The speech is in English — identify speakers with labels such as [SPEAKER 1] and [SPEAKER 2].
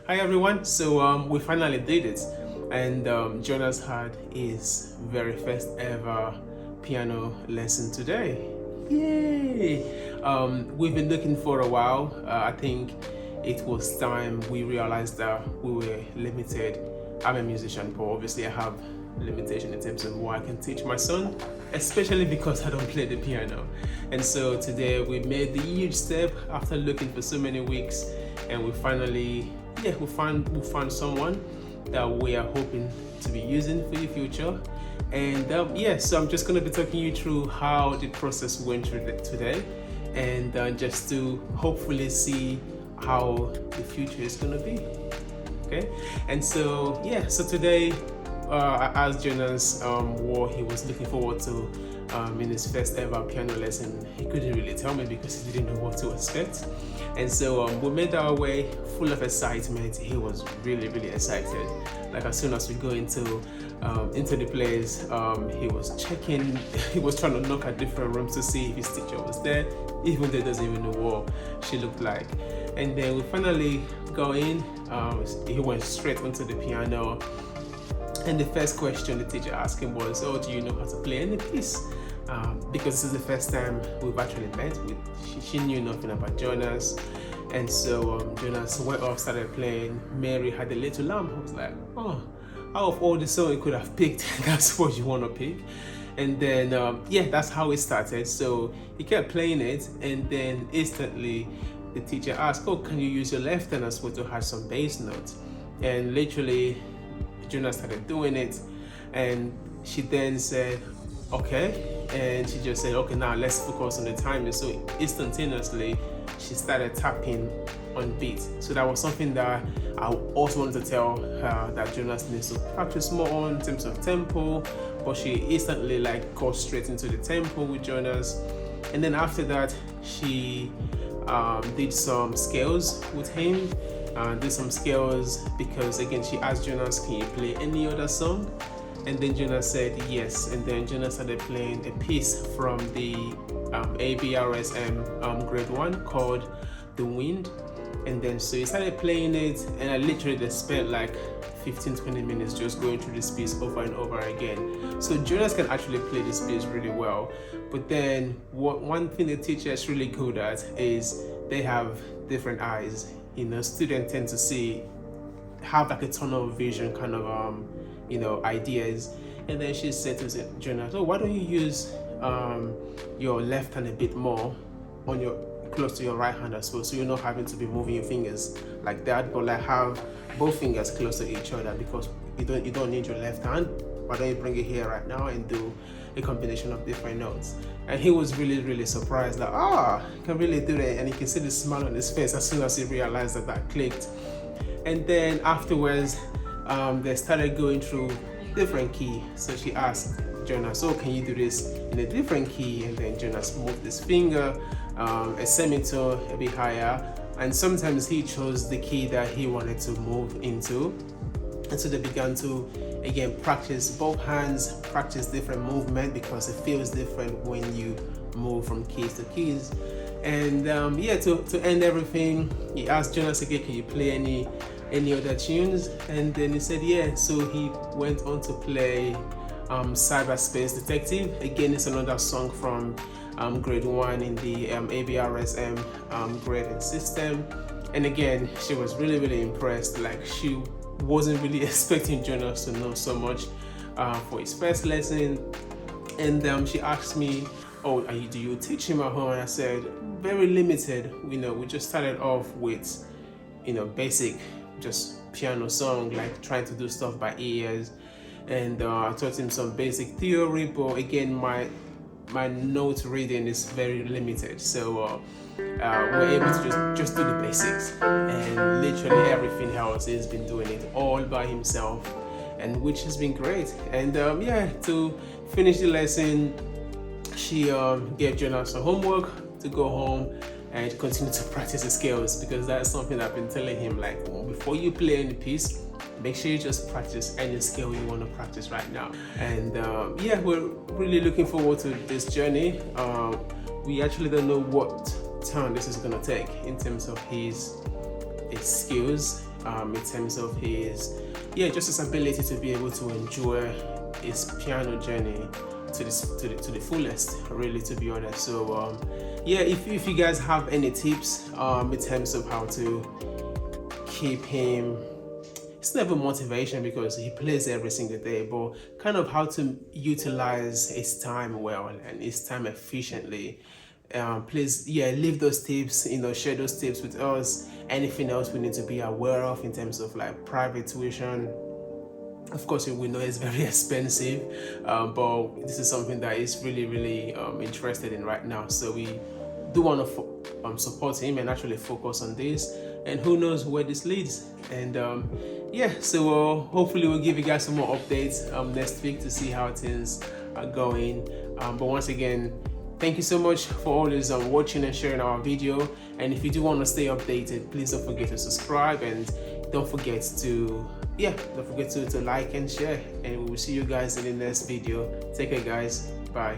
[SPEAKER 1] Hi everyone. So we finally did it, and Jonas had his very first ever piano lesson today. Yay! We've been looking for a while. I think it was time we realized that we were limited. I'm a musician, but obviously I have limitation in terms of what I can teach my son, especially because I don't play the piano. And so today we made the huge step after looking for so many weeks, and we finally we found someone that we are hoping to be using for the future. And so I'm just going to be talking you through how the process went through today, and just to hopefully see how the future is going to be. Okay, and so today, I asked Jonas what he was looking forward to in his first ever piano lesson. He couldn't really tell me because he didn't know what to expect. And so we made our way full of excitement. He was really, really excited. Like as soon as we go into the place, he was checking. He was trying to knock at different rooms to see if his teacher was there, even though he doesn't even know what she looked like. And then we finally go in. He went straight onto the piano. And the first question the teacher asked him was, "Oh, do you know how to play any piece?" Because this is the first time we've actually met. She knew nothing about Jonas, and so Jonas went off, started playing. Mary Had a Little Lamb. I was like, "Oh, out of all the songs you could have picked, that's what you want to pick." And then that's how it started. So he kept playing it, and then instantly the teacher asked, "Oh, can you use your left hand as well to have some bass notes?" And literally, Jonas started doing it, and she then said, "Okay," and she just said, "Okay, now let's focus on the timing." So instantaneously, she started tapping on beat. So that was something that I also wanted to tell her that Jonas needs to practice more on in terms of tempo, but she instantly got straight into the tempo with Jonas. And then after that, she did some scales with him. Did some scales because again she asked Jonas, "Can you play any other song?" And then Jonas said yes, and then Jonas started playing a piece from the ABRSM grade 1 called The Wind. And then so he started playing it, and I literally just spent 15-20 minutes just going through this piece over and over again. So Jonas can actually play this piece really well. But then one thing the teacher is really good at is they have different eyes. Students tend to have a tunnel vision kind of ideas. And then she said to Jonas, "Oh, why don't you use your left hand a bit more on close to your right hand as well, so you're not having to be moving your fingers like that, but have both fingers close to each other, because you don't need your left hand. Why don't you bring it here right now and do a combination of different notes?" And he was really, really surprised that I can really do that, and you can see the smile on his face as soon as he realized that clicked. And then afterwards, they started going through different key. So she asked Jonas, "Oh, can you do this in a different key?" And then Jonas moved his finger a semitone a bit higher, and sometimes he chose the key that he wanted to move into. And so they began to again practice both hands, practice different movement, because it feels different when you move from keys to keys. And to end everything, he asked Jonas again, "Can you play any other tunes?" And then he said yeah. So he went on to play Cyberspace Detective. Again, it's another song from grade 1 in the ABRSM grading system. And again, she was really, really impressed. She wasn't really expecting Jonas to know so much for his first lesson. And she asked me, "Oh, do you teach him at home?" And I said, "Very limited. We just started off with basic just piano song, trying to do stuff by ears, and I taught him some basic theory, but again my note reading is very limited, so we're able to just do the basics, and literally everything else he's been doing it all by himself, and which has been great." And to finish the lesson, she gave Jonas some homework to go home and continue to practice the scales, because that's something I've been telling him, before you play any piece, make sure you just practice any skill you want to practice right now. And we're really looking forward to this journey. We actually don't know what turn this is going to take in terms of his skills in terms of his, just his ability to be able to enjoy his piano journey to the fullest, really, to be honest. So if you guys have any tips in terms of how to keep him, it's never motivation because he plays every single day, but kind of how to utilize his time well and his time efficiently. Please leave those tips, share those tips with us. Anything else we need to be aware of in terms of like private tuition. Of course, we know it's very expensive, but this is something that is really interested in right now. So we do want to support him and actually focus on this, and who knows where this leads. And so hopefully we'll give you guys some more updates next week to see how things are going. But once again, thank you so much for always watching and sharing our video. And if you do want to stay updated, please don't forget to subscribe, and don't forget to like and share. And we will see you guys in the next video. Take care, guys. Bye.